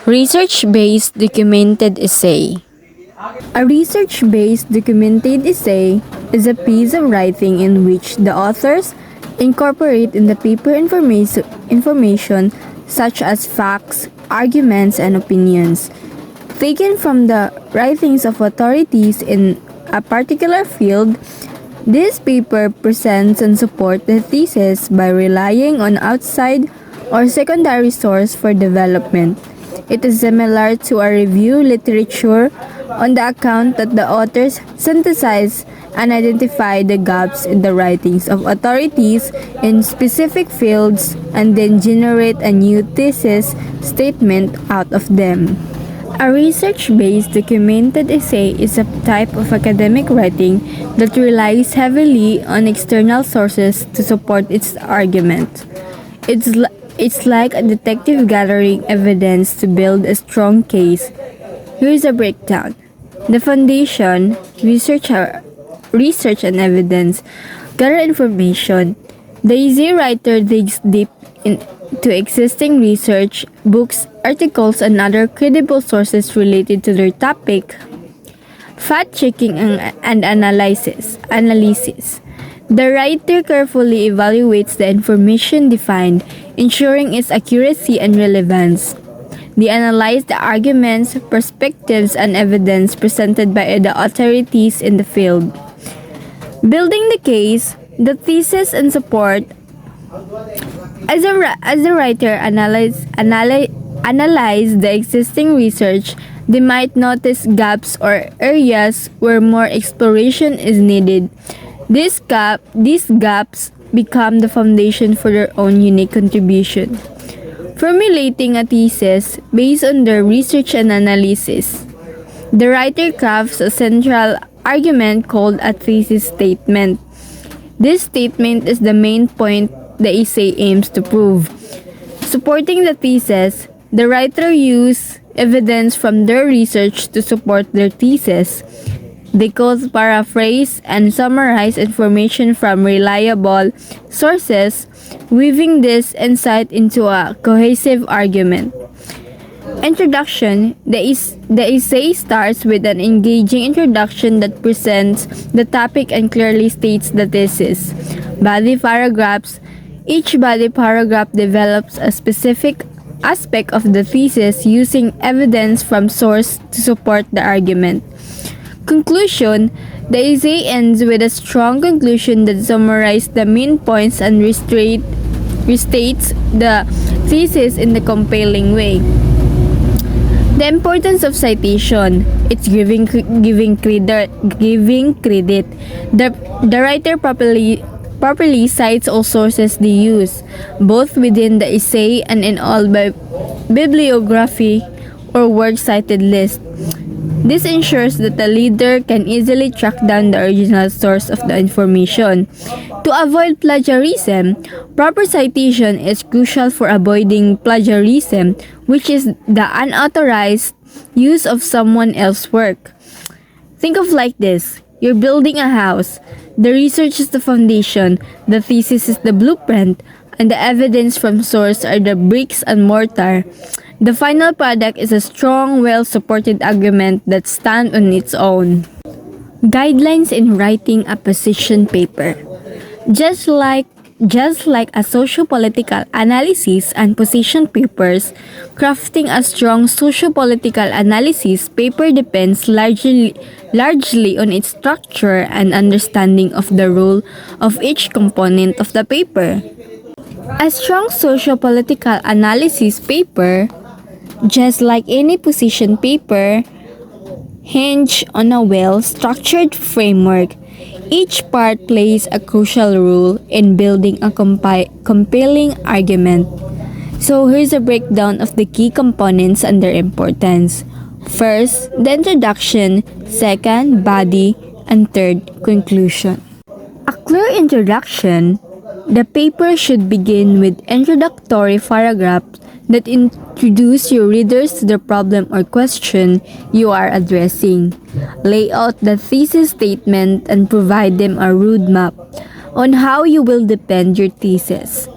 Research-based documented essay. A research-based documented essay is a piece of writing in which the authors incorporate in the paper information such as facts, arguments, and opinions taken from the writings of authorities in a particular field. This paper presents and supports the thesis by relying on outside or secondary source for development. It is similar to a review literature on the account that the authors synthesize and identify the gaps in the writings of authorities in specific fields and then generate a new thesis statement out of them. A research-based documented essay is a type of academic writing that relies heavily on external sources to support its argument. It's like a detective gathering evidence to build a strong case. Here's a breakdown. The foundation, research and evidence, gather information. The essay writer digs deep into existing research, books, articles, and other credible sources related to their topic. Fact-checking and analysis. The writer carefully evaluates the information defined, ensuring its accuracy and relevance. They analyze the arguments, perspectives, and evidence presented by the authorities in the field. Building the case, the thesis and support. As the writer analyze the existing research, they might notice gaps or areas where more exploration is needed. These gaps become the foundation for their own unique contribution. Formulating a thesis based on their research and analysis. The writer crafts a central argument called a thesis statement. This statement is the main point the essay aims to prove. Supporting the thesis, the writer uses evidence from their research to support their thesis. They quote, paraphrase, and summarize information from reliable sources, weaving this insight into a cohesive argument. Introduction. The essay starts with an engaging introduction that presents the topic and clearly states the thesis. Body paragraphs. Each body paragraph develops a specific aspect of the thesis using evidence from source to support the argument. Conclusion. The essay ends with a strong conclusion that summarizes the main points and restates the thesis in the compelling way. The importance of citation. It's giving credit. The writer properly cites all sources they use, both within the essay and in all bibliography or works cited list. This ensures that the reader can easily track down the original source of the information. To avoid plagiarism, proper citation is crucial for avoiding plagiarism, which is the unauthorized use of someone else's work. Think of like this. You're building a house. The research is the foundation, the thesis is the blueprint, and the evidence from source are the bricks and mortar. The final product is a strong, well-supported argument that stands on its own. Guidelines in writing a position paper. Just like a socio-political analysis and position papers, crafting a strong socio-political analysis paper depends largely on its structure and understanding of the role of each component of the paper. A strong socio-political analysis paper, just like any position paper, hinge on a well-structured framework. Each part plays a crucial role in building a compelling argument. So here's a breakdown of the key components and their importance. First, the introduction. Second, body. And third, conclusion. A clear introduction. The paper should begin with introductory paragraphs that introduce your readers to the problem or question you are addressing. Lay out the thesis statement and provide them a roadmap on how you will defend your thesis.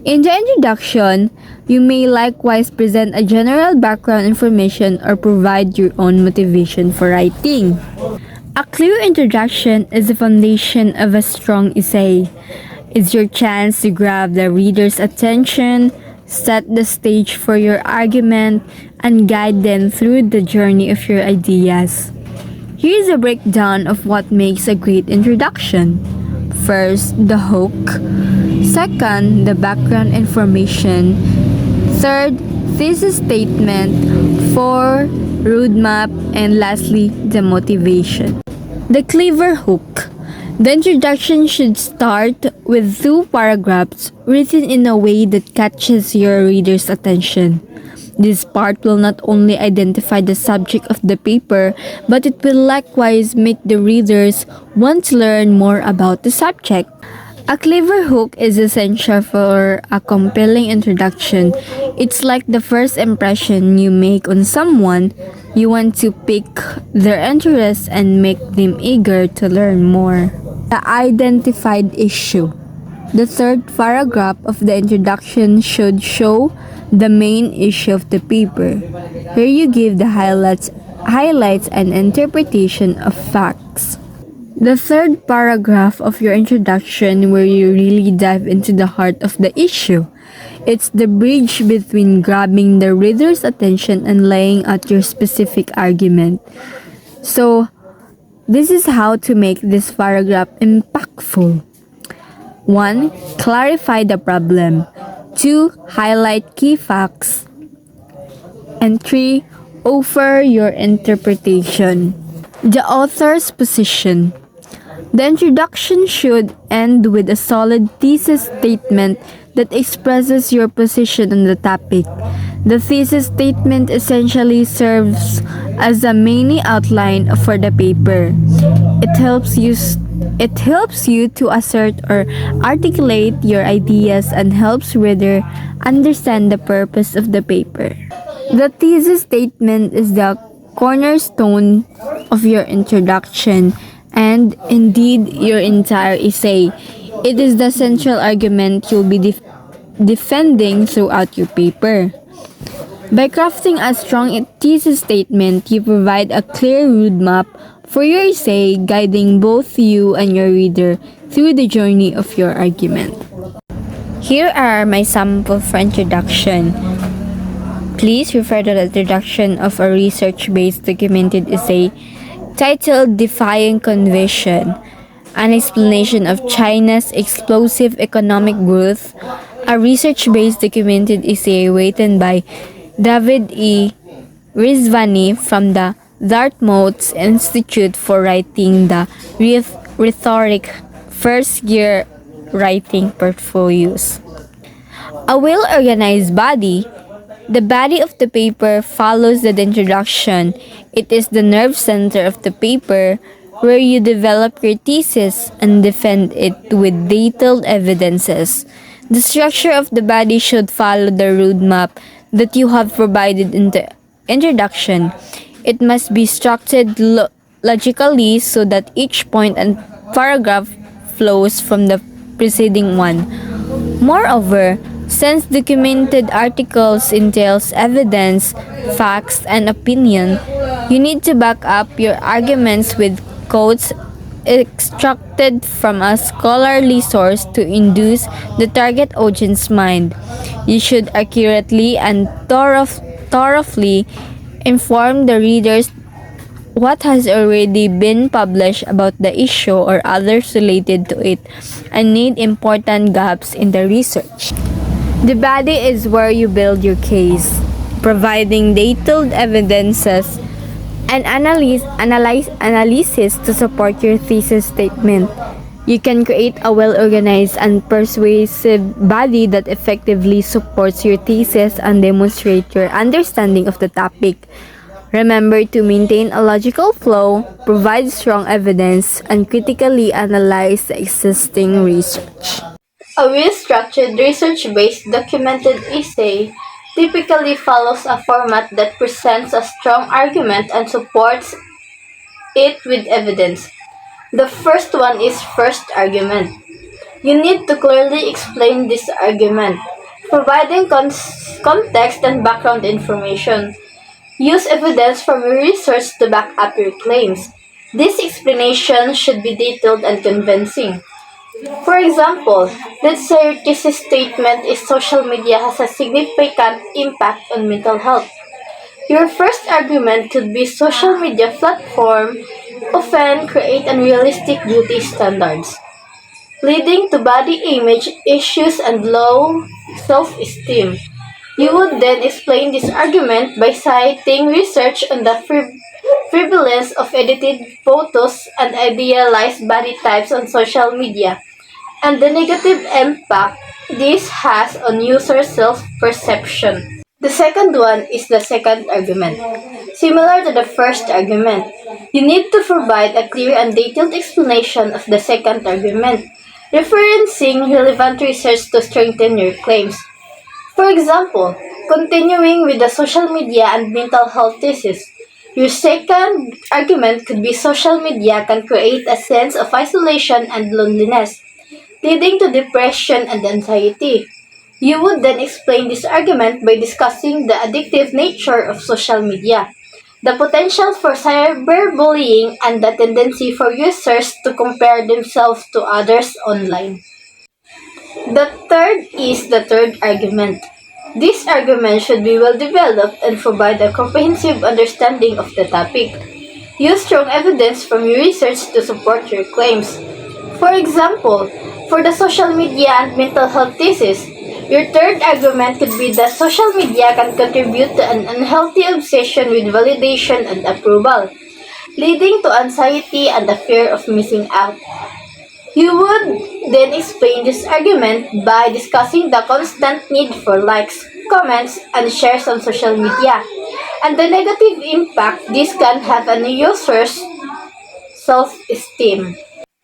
In the introduction, you may likewise present a general background information or provide your own motivation for writing. A clear introduction is the foundation of a strong essay. It's your chance to grab the reader's attention, set the stage for your argument, and guide them through the journey of your ideas. Here's a breakdown of what makes a great introduction. First, the hook. Second, the background information. Third, thesis statement. Four, roadmap. And lastly, the motivation. The clever hook. The introduction should start with 2 paragraphs written in a way that catches your reader's attention. This part will not only identify the subject of the paper, but it will likewise make the readers want to learn more about the subject. A clever hook is essential for a compelling introduction. It's like the first impression you make on someone. You want to pique their interest and make them eager to learn more. The identified issue. The third paragraph of the introduction should show the main issue of the paper. Here you give the highlights and interpretation of facts. The third paragraph of your introduction where you really dive into the heart of the issue. It's the bridge between grabbing the reader's attention and laying out your specific argument. So, this is how to make this paragraph impactful. 1. Clarify the problem. 2. Highlight key facts. And 3. Offer your interpretation. The author's position. The introduction should end with a solid thesis statement that expresses your position on the topic. The thesis statement essentially serves as a mini outline for the paper. It helps you to assert or articulate your ideas and helps reader understand the purpose of the paper. The thesis statement is the cornerstone of your introduction and indeed your entire essay. It is the central argument you'll be defending throughout your paper. By crafting a strong thesis statement, you provide a clear roadmap for your essay, guiding both you and your reader through the journey of your argument. Here are my sample for introduction. Please refer to the introduction of a research-based documented essay titled Defying Convention, an explanation of China's explosive economic growth, a research-based documented essay written by David E. Rizvani from the Dartmouth Institute for Writing the Rhetoric First-Year Writing Portfolios. A well-organized body. The body of the paper follows the introduction. It is the nerve center of the paper where you develop your thesis and defend it with detailed evidences. The structure of the body should follow the roadmap that you have provided in the introduction. It must be structured logically so that each point and paragraph flows from the preceding one. Moreover, since documented articles entails evidence, facts, and opinion, you need to back up your arguments with quotes extracted from a scholarly source to induce the target audience's mind. You should accurately and thoroughly inform the readers what has already been published about the issue or others related to it and need important gaps in the research. The body is where you build your case, providing detailed evidences and analysis to support your thesis statement. You can create a well-organized and persuasive body that effectively supports your thesis and demonstrates your understanding of the topic. Remember to maintain a logical flow, provide strong evidence, and critically analyze the existing research. A well-structured, research-based documented essay typically follows a format that presents a strong argument and supports it with evidence. The first one is first argument. You need to clearly explain this argument. Providing context and background information. Use evidence from your research to back up your claims. This explanation should be detailed and convincing. For example, let's say your thesis statement is social media has a significant impact on mental health. Your first argument could be social media platform often create unrealistic beauty standards, leading to body image issues and low self-esteem. You would then explain this argument by citing research on the prevalence of edited photos and idealized body types on social media, and the negative impact this has on user self-perception. The second one is the second argument. Similar to the first argument, you need to provide a clear and detailed explanation of the second argument, referencing relevant research to strengthen your claims. For example, continuing with the social media and mental health thesis, your second argument could be social media can create a sense of isolation and loneliness, leading to depression and anxiety. You would then explain this argument by discussing the addictive nature of social media, the potential for cyberbullying, and the tendency for users to compare themselves to others online. The third is the third argument. This argument should be well developed and provide a comprehensive understanding of the topic. Use strong evidence from your research to support your claims. For example, for the social media and mental health thesis, your third argument could be that social media can contribute to an unhealthy obsession with validation and approval, leading to anxiety and the fear of missing out. You would then explain this argument by discussing the constant need for likes, comments, and shares on social media, and the negative impact this can have on a user's self-esteem.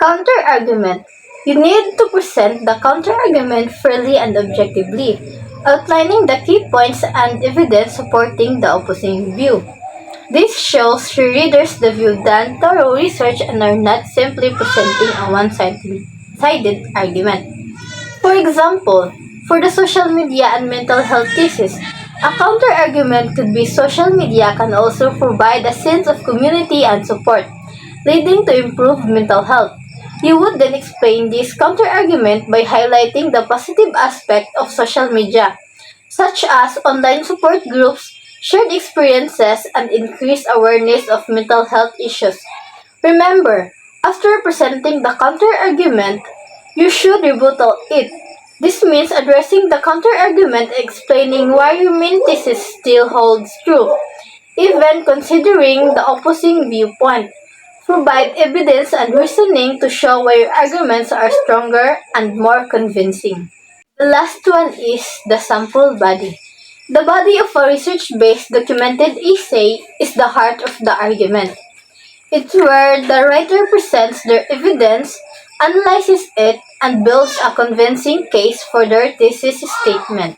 Counter-argument. You need to present the counter-argument fairly and objectively, outlining the key points and evidence supporting the opposing view. This shows your readers the view done thorough research and are not simply presenting a one-sided argument. For example, for the social media and mental health thesis, a counter-argument could be social media can also provide a sense of community and support, leading to improved mental health. You would then explain this counter-argument by highlighting the positive aspect of social media, such as online support groups, shared experiences, and increased awareness of mental health issues. Remember, after presenting the counter-argument, you should rebuttal it. This means addressing the counter-argument and explaining why your main thesis still holds true, even considering the opposing viewpoint. Provide evidence and reasoning to show why your arguments are stronger and more convincing. The last one is the sample body. The body of a research-based documented essay is the heart of the argument. It's where the writer presents their evidence, analyzes it, and builds a convincing case for their thesis statement.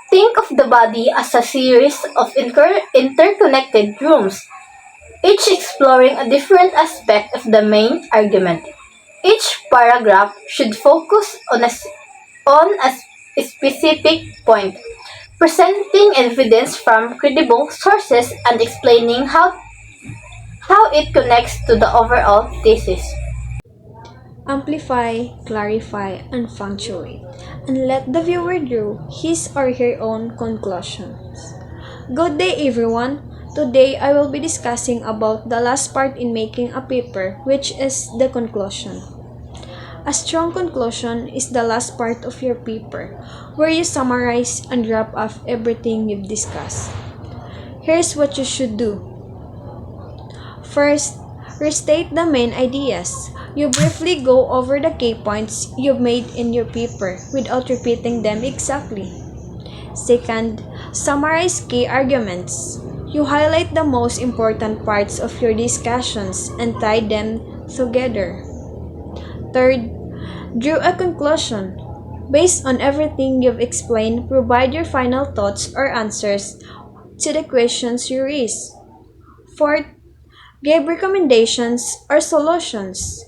Think of the body as a series of interconnected rooms, each exploring a different aspect of the main argument. Each paragraph should focus on a specific point, presenting evidence from credible sources and explaining how it connects to the overall thesis. Amplify, clarify, and punctuate, and let the viewer draw his or her own conclusions. Good day, everyone. Today, I will be discussing about the last part in making a paper, which is the conclusion. A strong conclusion is the last part of your paper, where you summarize and wrap up everything you've discussed. Here's what you should do. First, restate the main ideas. You briefly go over the key points you've made in your paper without repeating them exactly. Second, summarize key arguments. You highlight the most important parts of your discussions and tie them together. Third, draw a conclusion. Based on everything you've explained, provide your final thoughts or answers to the questions you raise. Fourth, give recommendations or solutions.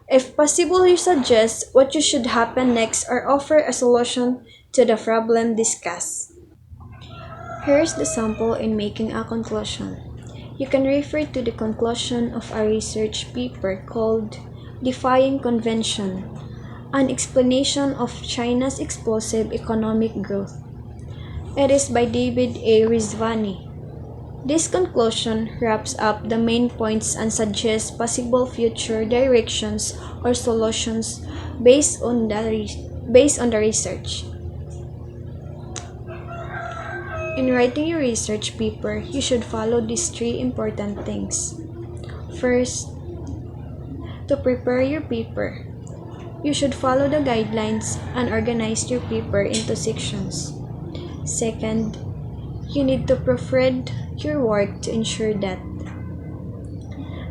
If possible, you suggest what you should happen next or offer a solution to the problem discussed. Here's the sample in making a conclusion. You can refer to the conclusion of a research paper called Defying Convention, an explanation of China's explosive economic growth. It is by David A. Rizvani. This conclusion wraps up the main points and suggests possible future directions or solutions based on the research. In writing your research paper, you should follow these three important things. First, to prepare your paper, you should follow the guidelines and organize your paper into sections. Second, you need to proofread your work to ensure that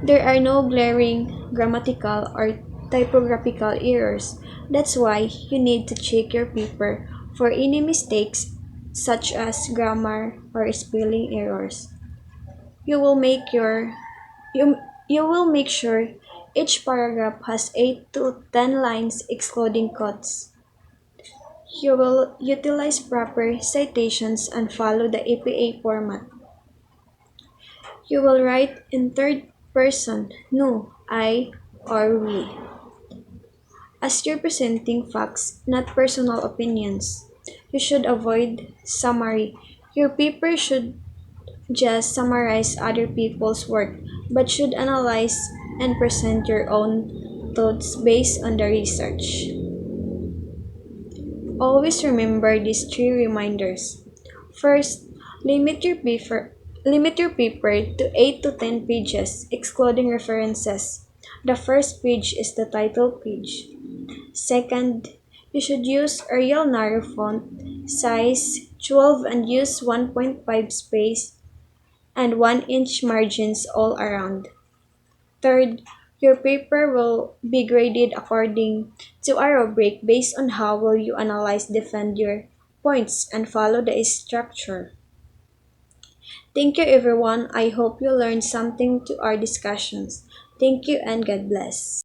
there are no glaring grammatical or typographical errors. That's why you need to check your paper for any mistakes such as grammar or spelling errors. You will make your you will make sure each paragraph has 8 to 10 lines excluding quotes. You will utilize proper citations and follow the APA format. You will write in third person, no, I, or we, as you're presenting facts, not personal opinions. You should avoid summary. Your paper should just summarize other people's work, but should analyze and present your own thoughts based on the research. Always remember these three reminders. First, limit your paper to 8 to 10 pages, excluding references. The first page is the title page. Second, you should use Arial narrow font, size 12 and use 1.5 space and 1-inch margins all around. Third, your paper will be graded according to a rubric based on how will you analyze defend your points and follow the structure. Thank you everyone. I hope you learned something to our discussions. Thank you and God bless.